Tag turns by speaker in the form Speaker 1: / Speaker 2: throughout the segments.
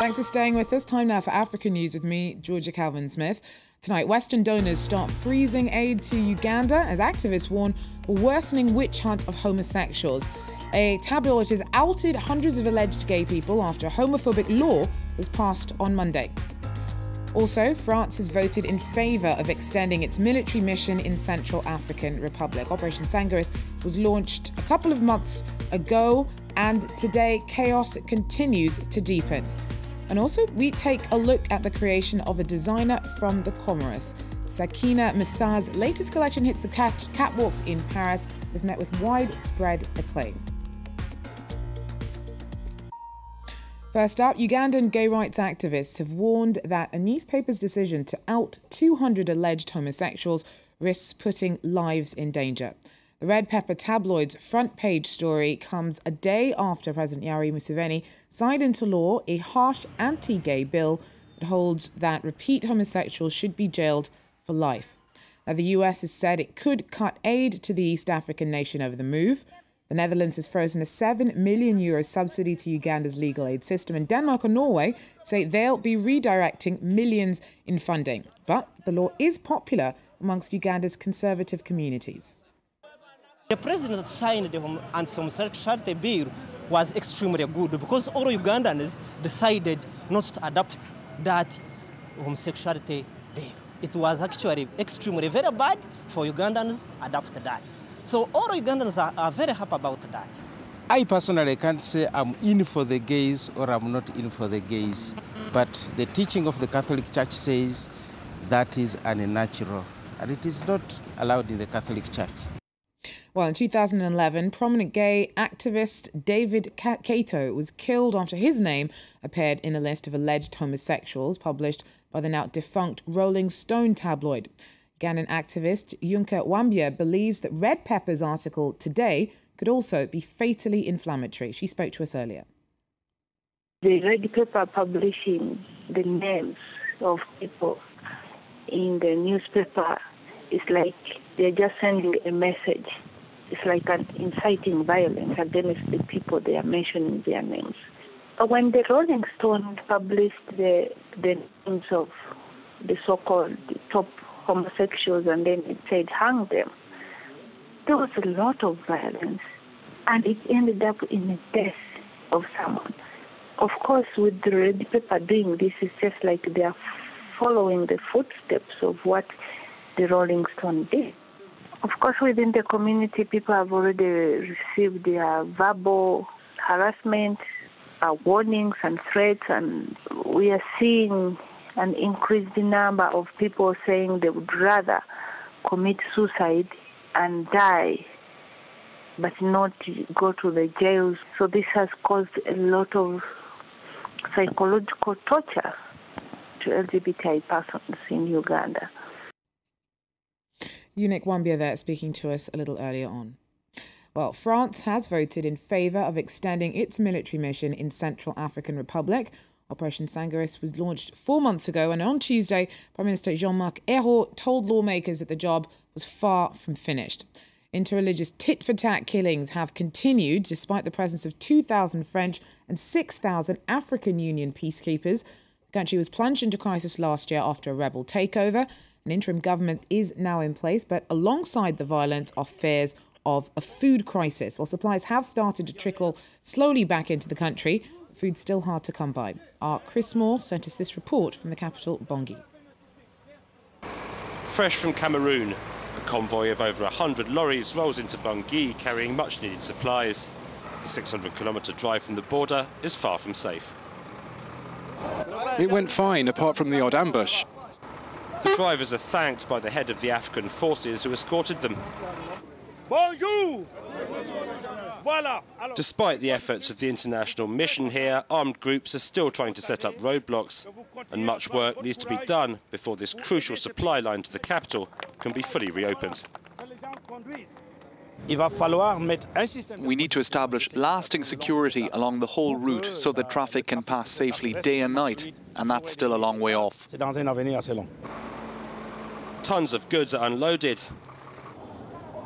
Speaker 1: Thanks for staying with us. Time now for Africa News with me, Georgia Calvin-Smith. Tonight, Western donors start freezing aid to Uganda as activists warn a worsening witch hunt of homosexuals. A tabloid has outed hundreds of alleged gay people after a homophobic law was passed on Monday. Also, France has voted in favour of extending its military mission in Central African Republic. Operation Sangaris was launched a couple of months ago, and today chaos continues to deepen. And also, we take a look at the creation of a designer from the Comoros. Sakina Messa's latest collection hits the catwalks in Paris, has met with widespread acclaim. First up, Ugandan gay rights activists have warned that a newspaper's decision to out 200 alleged homosexuals risks putting lives in danger. The Red Pepper tabloid's front page story comes a day after President Yoweri Museveni signed into law a harsh anti-gay bill that holds that repeat homosexuals should be jailed for life. Now, the US has said it could cut aid to the East African nation over the move. The Netherlands has frozen a €7 million subsidy to Uganda's legal aid system, and Denmark and Norway say they'll be redirecting millions in funding. But the law is popular amongst Uganda's conservative communities.
Speaker 2: The president signed the anti-homosexuality bill was extremely good because all Ugandans decided not to adopt that homosexuality bill. It was actually extremely very bad for Ugandans to adopt that. So all Ugandans are very happy about that.
Speaker 3: I personally can't say I'm in for the gays or I'm not in for the gays, but the teaching of the Catholic Church says that is unnatural, and it is not allowed in the Catholic Church.
Speaker 1: Well, in 2011, prominent gay activist David Kato was killed after his name appeared in a list of alleged homosexuals published by the now defunct Rolling Stone tabloid. Ugandan activist Yunka Wambia believes that Red Pepper's article today could also be fatally inflammatory. She spoke to us earlier.
Speaker 4: The Red Pepper publishing the names of people in the newspaper is like they're just sending a message. It's like an inciting violence against the people they are mentioning their names. When the Rolling Stone published the names of the so-called top homosexuals and then it said hang them, there was a lot of violence and it ended up in the death of someone. Of course, with the Red Pepper doing this, it's just like they are following the footsteps of what the Rolling Stone did. Of course, within the community, people have already received their verbal harassment, warnings and threats, and we are seeing an increased number of people saying they would rather commit suicide and die, but not go to the jails. So this has caused a lot of psychological torture to LGBTI persons in Uganda.
Speaker 1: Yunka Wambia there speaking to us a little earlier on. Well, France has voted in favour of extending its military mission in Central African Republic. Operation Sangaris was launched 4 months ago, and on Tuesday, Prime Minister Jean-Marc Ayrault told lawmakers that the job was far from finished. Interreligious tit-for-tat killings have continued despite the presence of 2,000 French and 6,000 African Union peacekeepers. The country was plunged into crisis last year after a rebel takeover. An interim government is now in place, but alongside the violence are fears of a food crisis. While supplies have started to trickle slowly back into the country, food's still hard to come by. Our Chris Moore sent us this report from the capital, Bangui.
Speaker 5: Fresh from Cameroon, a convoy of over 100 lorries rolls into Bangui carrying much-needed supplies. The 600-kilometre drive from the border is far from safe.
Speaker 6: It went fine, apart from the odd ambush.
Speaker 5: The drivers are thanked by the head of the African forces who escorted them.
Speaker 7: Bonjour!
Speaker 5: Despite the efforts of the international mission here, armed groups are still trying to set up roadblocks, and much work needs to be done before this crucial supply line to the capital can be fully reopened.
Speaker 6: We need to establish lasting security along the whole route so that traffic can pass safely day and night, and that's still a long way off.
Speaker 5: Tons of goods are unloaded.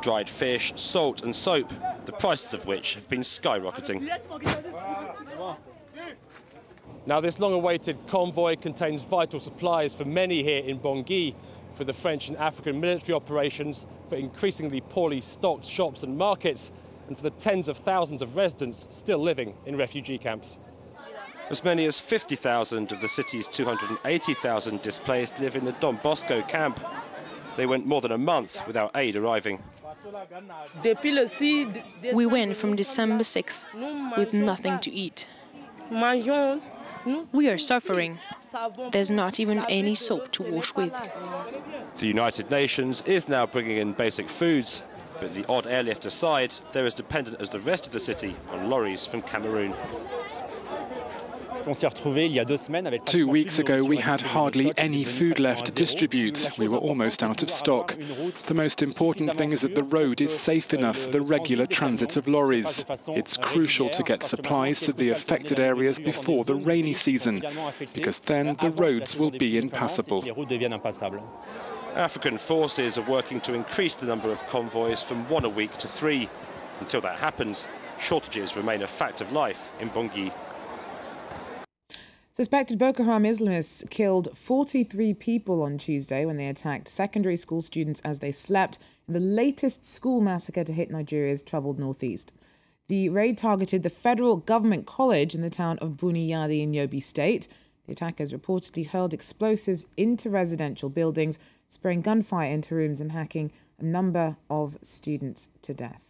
Speaker 5: Dried fish, salt and soap, the prices of which have been skyrocketing.
Speaker 8: Now, this long-awaited convoy contains vital supplies for many here in Bangui, for the French and African military operations, for increasingly poorly stocked shops and markets, and for the tens of thousands of residents still living in refugee camps.
Speaker 5: As many as 50,000 of the city's 280,000 displaced live in the Don Bosco camp. They went more than a month without aid arriving.
Speaker 9: We went from December 6th with nothing to eat. We are suffering. There's not even any soap to wash with.
Speaker 5: The United Nations is now bringing in basic foods, but the odd airlift aside, they're as dependent as the rest of the city on lorries from Cameroon.
Speaker 6: 2 weeks ago, we had hardly any food left to distribute. We were almost out of stock. The most important thing is that the road is safe enough for the regular transit of lorries. It's crucial to get supplies to the affected areas before the rainy season, because then the roads will be impassable.
Speaker 5: African forces are working to increase the number of convoys from 1 a week to 3. Until that happens, shortages remain a fact of life in Bangui.
Speaker 1: Suspected Boko Haram Islamists killed 43 people on Tuesday when they attacked secondary school students as they slept in the latest school massacre to hit Nigeria's troubled northeast. The raid targeted the federal government college in the town of Buniyadi in Yobe State. The attackers reportedly hurled explosives into residential buildings, spraying gunfire into rooms and hacking a number of students to death.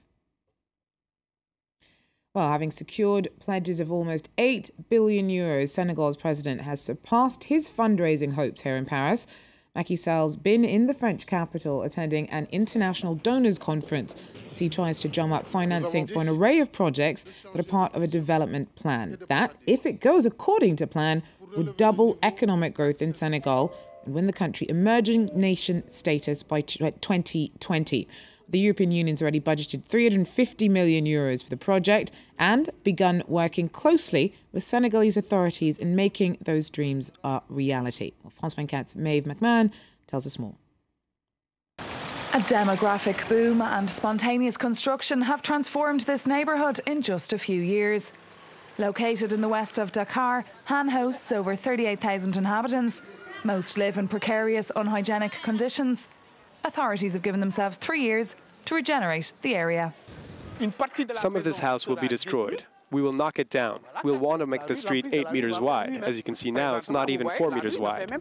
Speaker 1: Well, having secured pledges of almost 8 billion euros, Senegal's president has surpassed his fundraising hopes here in Paris. Macky Sall's been in the French capital attending an international donors conference as he tries to drum up financing for an array of projects that are part of a development plan that, if it goes according to plan, would double economic growth in Senegal and win the country emerging nation status by 2020. The European Union's already budgeted 350 million euros for the project and begun working closely with Senegalese authorities in making those dreams a reality. Well, France 24's Maeve McMahon tells us more.
Speaker 10: A demographic boom and spontaneous construction have transformed this neighbourhood in just a few years. Located in the west of Dakar, Han hosts over 38,000 inhabitants. Most live in precarious, unhygienic conditions. Authorities have given themselves 3 years to regenerate the area.
Speaker 11: Some of this house will be destroyed. We will knock it down. We'll want to make the street 8 meters wide. As you can see now, it's not even 4 meters wide.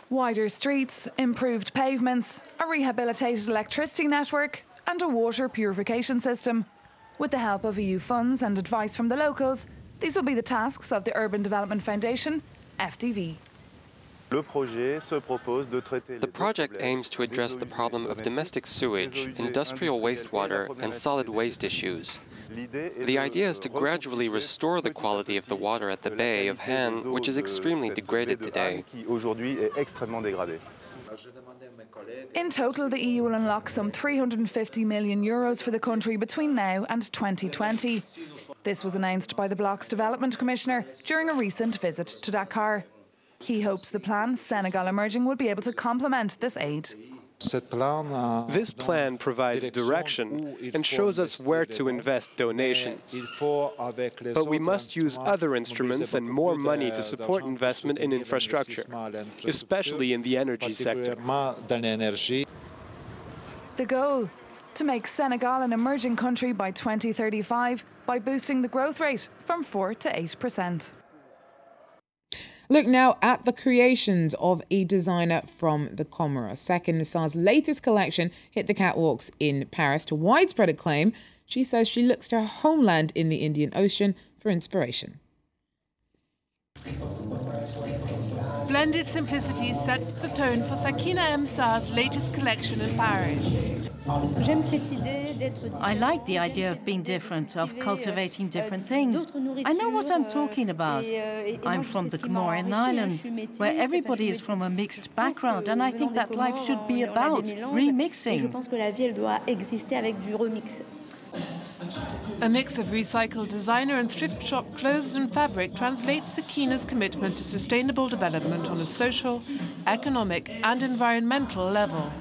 Speaker 10: Wider streets, improved pavements, a rehabilitated electricity network and a water purification system. With the help of EU funds and advice from the locals, these will be the tasks of the Urban Development Foundation, FDV.
Speaker 12: The project aims to address the problem of domestic sewage, industrial wastewater and solid waste issues. The idea is to gradually restore the quality of the water at the Bay of Han, which is extremely degraded today.
Speaker 10: In total, the EU will unlock some 350 million euros for the country between now and 2020. This was announced by the bloc's Development Commissioner during a recent visit to Dakar. He hopes the plan, Senegal Emerging, will be able to complement this aid.
Speaker 11: This plan provides direction and shows us where to invest donations. But we must use other instruments and more money to support investment in infrastructure, especially in the energy sector.
Speaker 10: The goal? To make Senegal an emerging country by 2035 by boosting the growth rate from 4 to 8%.
Speaker 1: Look now at the creations of a designer from the Comoros. Sekin Nisar's latest collection hit the catwalks in Paris to widespread acclaim. She says she looks to her homeland in the Indian Ocean for inspiration.
Speaker 13: Splendid simplicity sets the tone for Sakina Nisar's latest collection in Paris.
Speaker 14: I like the idea of being different, of cultivating different things. I know what I'm talking about. I'm from the Comorian Islands, where everybody is from a mixed background, and I think that life should be about remixing.
Speaker 13: A mix of recycled designer and thrift shop clothes and fabric translates Sakina's commitment to sustainable development on a social, economic and environmental level.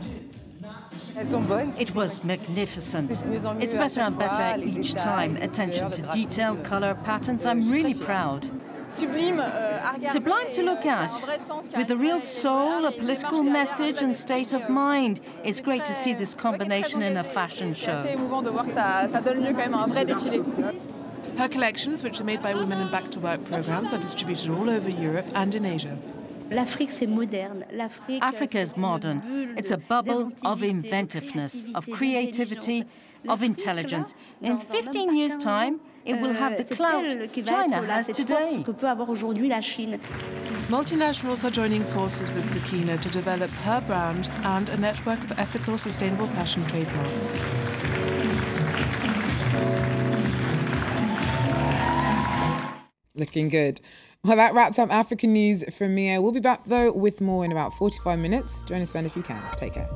Speaker 14: It was magnificent. It's better and better each time. Attention to detail, color, patterns. I'm really proud. Sublime to look at, with a real soul, a political message and state of mind. It's great to see this combination in a fashion show.
Speaker 13: Her collections, which are made by women in back-to-work programs, are distributed all over Europe and in Asia.
Speaker 14: Africa is modern. It's a bubble of inventiveness, of creativity, of intelligence. In 15 years' time, it will have the clout China has today.
Speaker 13: Multinationals are joining forces with Sakina to develop her brand and a network of ethical, sustainable fashion trademarks.
Speaker 1: Looking good. Well, that wraps up African news from Mia. We'll be back, though, with more in about 45 minutes. Join us then if you can. Take care.